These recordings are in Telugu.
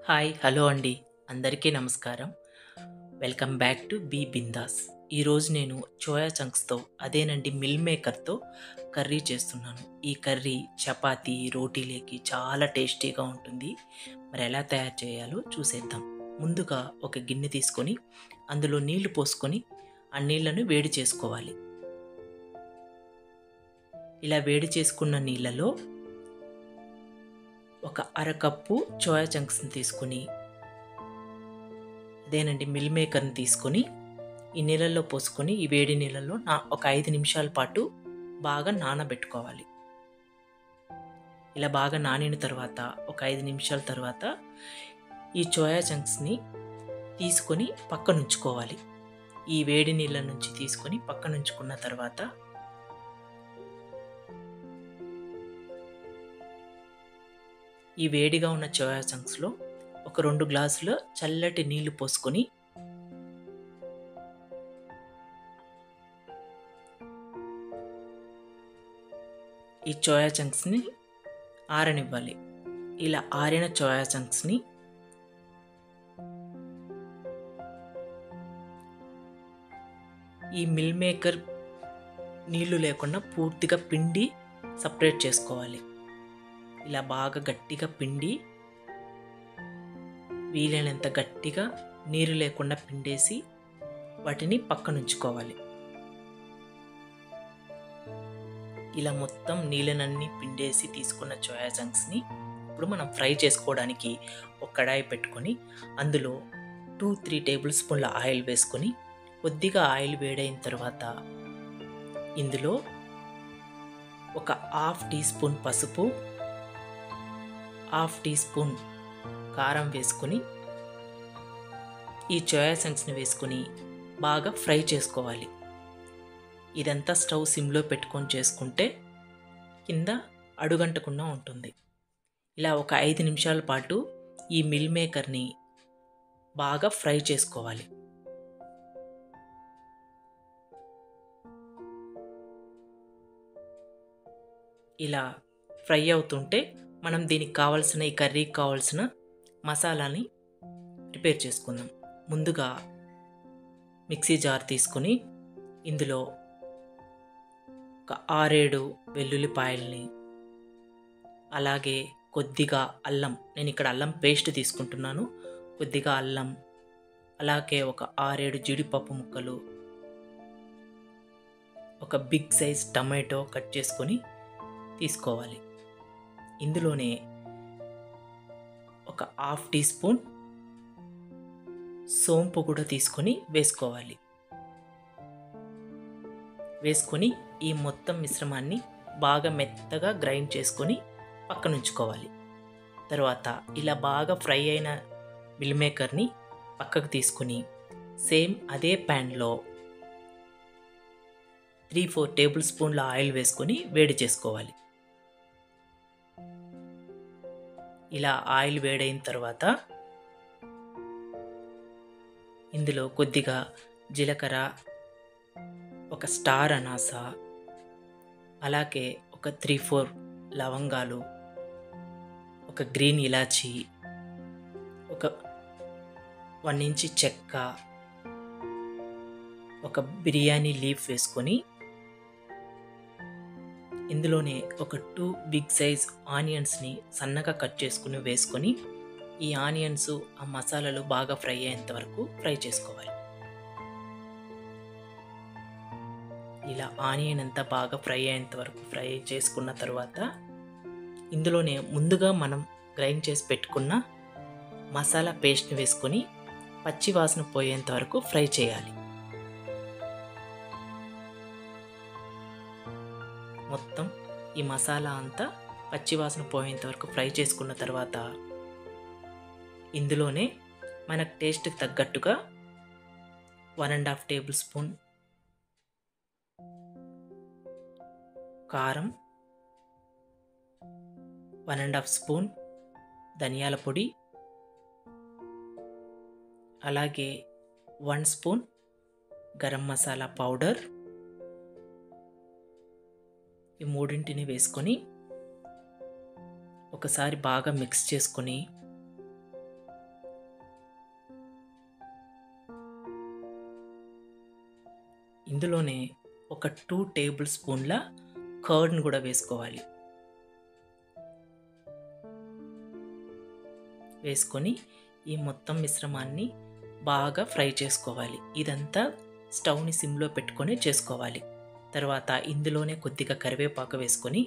హాయ్ హలో అండి. అందరికీ నమస్కారం. Welcome back to be Bindaas. ఈరోజు నేను సోయా చంక్స్తో అదేనండి మిల్ మేకర్తో కర్రీ చేస్తున్నాను. ఈ కర్రీ చపాతీ రోటీలేకి చాలా టేస్టీగా ఉంటుంది. మరి ఎలా తయారు చేయాలో చూసేద్దాం. ముందుగా ఒక గిన్నె తీసుకొని అందులో నీళ్లు పోసుకొని ఆ నీళ్లను వేడి చేసుకోవాలి. ఇలా వేడి చేసుకున్న నీళ్ళలో ఒక అరకప్పు సోయా చంక్స్ని తీసుకొని అదేనండి మిల్ మేకర్ని తీసుకొని ఈ నీళ్ళల్లో పోసుకొని ఈ వేడి నీళ్ళల్లో ఒక 5 నిమిషాల పాటు బాగా నానబెట్టుకోవాలి. ఇలా బాగా నానిన తర్వాత ఒక 5 నిమిషాల తర్వాత ఈ సోయా చంక్స్ని తీసుకొని పక్కనుంచుకోవాలి. ఈ వేడి నీళ్ళ నుంచి తీసుకొని పక్కనుంచుకున్న తర్వాత ఈ వేడిగా ఉన్న సోయా చంక్స్లో ఒక 2 గ్లాసుల చల్లటి నీళ్లు పోసుకొని ఈ సోయా చంక్స్ని ఆరనివ్వాలి. ఇలా ఆరిన సోయా చంక్స్ని ఈ మిల్ మేకర్ నీళ్లు లేకుండా పూర్తిగా పిండి సపరేట్ చేసుకోవాలి. ఇలా బాగా గట్టిగా పిండి వీలైనంత గట్టిగా నీరు లేకుండా పిండేసి వాటిని పక్కనుంచుకోవాలి. ఇలా మొత్తం నీళ్ళనన్నీ పిండేసి తీసుకున్న సోయా చంక్స్ని ఇప్పుడు మనం ఫ్రై చేసుకోవడానికి ఒక కడాయి పెట్టుకొని అందులో 2-3 టేబుల్ స్పూన్ల ఆయిల్ వేసుకొని కొద్దిగా ఆయిల్ వేడైన తర్వాత ఇందులో ఒక హాఫ్ టీ స్పూన్ పసుపు, హాఫ్ టీ స్పూన్ కారం వేసుకొని ఈ సోయా చంక్స్ని వేసుకొని బాగా ఫ్రై చేసుకోవాలి. ఇదంతా స్టవ్ సిమ్లో పెట్టుకొని చేసుకుంటే కింద అడుగంటకుండా ఉంటుంది. ఇలా ఒక 5 నిమిషాల పాటు ఈ మిల్ మేకర్ని బాగా ఫ్రై చేసుకోవాలి. ఇలా ఫ్రై అవుతుంటే మనం దీనికి కావాల్సిన ఈ కర్రీకి కావాల్సిన మసాలాని ప్రిపేర్ చేసుకుందాం. ముందుగా మిక్సీ జార్ తీసుకొని ఇందులో ఒక 6-7 వెల్లుల్లిపాయల్ని, అలాగే కొద్దిగా అల్లం, నేను ఇక్కడ అల్లం పేస్ట్ తీసుకుంటున్నాను, కొద్దిగా అల్లం, అలాగే ఒక 6-7 జీడిపప్పు ముక్కలు, ఒక బిగ్ సైజ్ టమాటో కట్ చేసుకొని తీసుకోవాలి. ఇందులోనే ఒక హాఫ్ టీ స్పూన్ సోంపు కూడా తీసుకొని వేసుకోవాలి. వేసుకొని ఈ మొత్తం మిశ్రమాన్ని బాగా మెత్తగా గ్రైండ్ చేసుకొని పక్కనుంచుకోవాలి. తర్వాత ఇలా బాగా ఫ్రై అయిన మిల్ మేకర్ని పక్కకు తీసుకొని సేమ్ అదే ప్యాన్లో 3-4 టేబుల్ స్పూన్ల ఆయిల్ వేసుకొని వేడి చేసుకోవాలి. ఇలా ఆయిల్ వేడైన తర్వాత ఇందులో కొద్దిగా జీలకర్ర, ఒక స్టార్ అనాస, అలాగే ఒక 3-4 లవంగాలు, ఒక గ్రీన్ ఇలాచీ, ఒక 1 ఇంచ్ చెక్క, ఒక బిర్యానీ లీఫ్ వేసుకొని ఇందులోనే ఒక 2 బిగ్ సైజ్ ఆనియన్స్ని సన్నగా కట్ చేసుకుని వేసుకొని ఈ ఆనియన్స్ ఆ మసాలాలు బాగా ఫ్రై అయ్యేంత వరకు ఫ్రై చేసుకోవాలి. ఇలా ఆనియన్ అంతా బాగా ఫ్రై అయ్యేంత వరకు ఫ్రై చేసుకున్న తర్వాత ఇందులోనే ముందుగా మనం గ్రైండ్ చేసి పెట్టుకున్న మసాలా పేస్ట్ని వేసుకొని పచ్చి వాసన పోయేంత వరకు ఫ్రై చేయాలి. మొత్తం ఈ మసాలా అంతా పచ్చి వాసన పోయేంత వరకు ఫ్రై చేసుకున్న తర్వాత ఇందులోనే మనకు టేస్ట్కి తగ్గట్టుగా 1.5 టేబుల్ స్పూన్ కారం, 1.5 స్పూన్ ధనియాల పొడి, అలాగే 1 స్పూన్ గరం మసాలా పౌడర్, ఈ మూడింటిని వేసుకొని ఒకసారి బాగా మిక్స్ చేసుకొని ఇందులోనే ఒక 2 టేబుల్ స్పూన్ల కర్డ్‌ని కూడా వేసుకోవాలి. వేసుకొని ఈ మొత్తం మిశ్రమాన్ని బాగా ఫ్రై చేసుకోవాలి. ఇదంతా స్టవ్‌ని సిమ్‌లో పెట్టుకొని చేసుకోవాలి. తర్వాత ఇందులోనే కొద్దిగా కరివేపాకు వేసుకొని,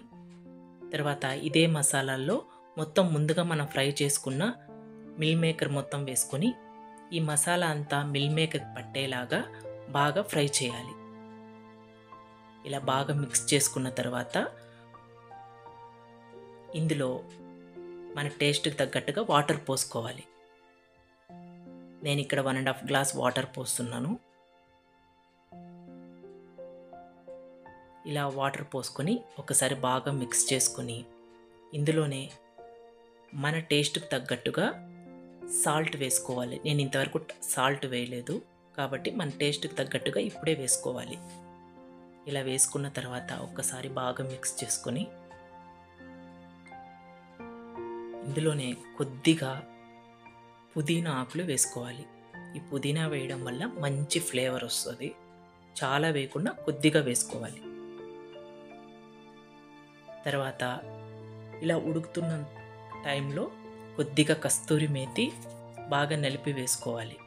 తర్వాత ఇదే మసాలాల్లో మొత్తం ముందుగా మనం ఫ్రై చేసుకున్న మిల్ మేకర్ మొత్తం వేసుకొని, ఈ మసాలా అంతా మిల్ మేకర్‌కి పట్టేలాగా బాగా ఫ్రై చేయాలి. ఇలా బాగా మిక్స్ చేసుకున్న తర్వాత ఇందులో మన టేస్ట్‌కి తగ్గట్టుగా వాటర్ పోసుకోవాలి. నేను ఇక్కడ 1 ½ గ్లాస్ వాటర్ పోస్తున్నాను. ఇలా వాటర్ పోసుకొని ఒకసారి బాగా మిక్స్ చేసుకొని, ఇందులోనే మన టేస్ట్‌కి తగ్గట్టుగా సాల్ట్ వేసుకోవాలి. నేను ఇంతవరకు సాల్ట్ వేయలేదు కాబట్టి మన టేస్ట్‌కి తగ్గట్టుగా ఇప్పుడే వేసుకోవాలి. ఇలా వేసుకున్న తర్వాత ఒక్కసారి బాగా మిక్స్ చేసుకొని, ఇందులోనే కొద్దిగా పుదీనా ఆకులు వేసుకోవాలి. ఈ పుదీనా వేయడం వల్ల మంచి ఫ్లేవర్ వస్తుంది. చాలా వేయకుండా కొద్దిగా వేసుకోవాలి. తర్వాత ఇలా ఉడుకుతున్న టైంలో కొద్దిగా కస్తూరి మేతి బాగా నలిపి వేసుకోవాలి.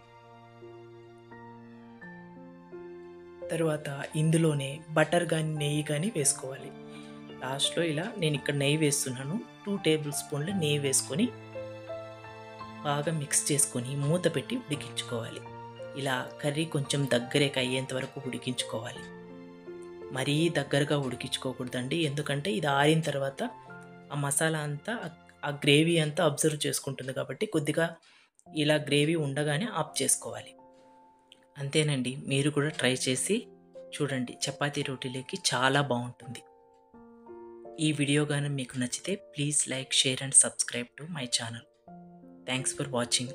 తర్వాత ఇందులోనే బటర్ కానీ నెయ్యి కానీ వేసుకోవాలి. లాస్ట్లో ఇలా నేను ఇక్కడ నెయ్యి వేస్తున్నాను. 2 టేబుల్ స్పూన్ల నెయ్యి వేసుకొని బాగా మిక్స్ చేసుకొని మూత పెట్టి ఉడికించుకోవాలి. ఇలా కర్రీ కొంచెం దగ్గరికి అయ్యేంత వరకు ఉడికించుకోవాలి. మరీ దగ్గరగా ఉడికించుకోకూడదండి, ఎందుకంటే ఇది ఆరిన తర్వాత ఆ మసాలా అంతా ఆ గ్రేవీ అంతా అబ్జర్వ్ చేసుకుంటుంది కాబట్టి కొద్దిగా ఇలా గ్రేవీ ఉండగానే ఆఫ్ చేసుకోవాలి. అంతేనండి, మీరు కూడా ట్రై చేసి చూడండి. చపాతీ రోటీలోకి చాలా బాగుంటుంది. ఈ వీడియో కానీ మీకు నచ్చితే please like, share and subscribe to my channel. Thanks for watching.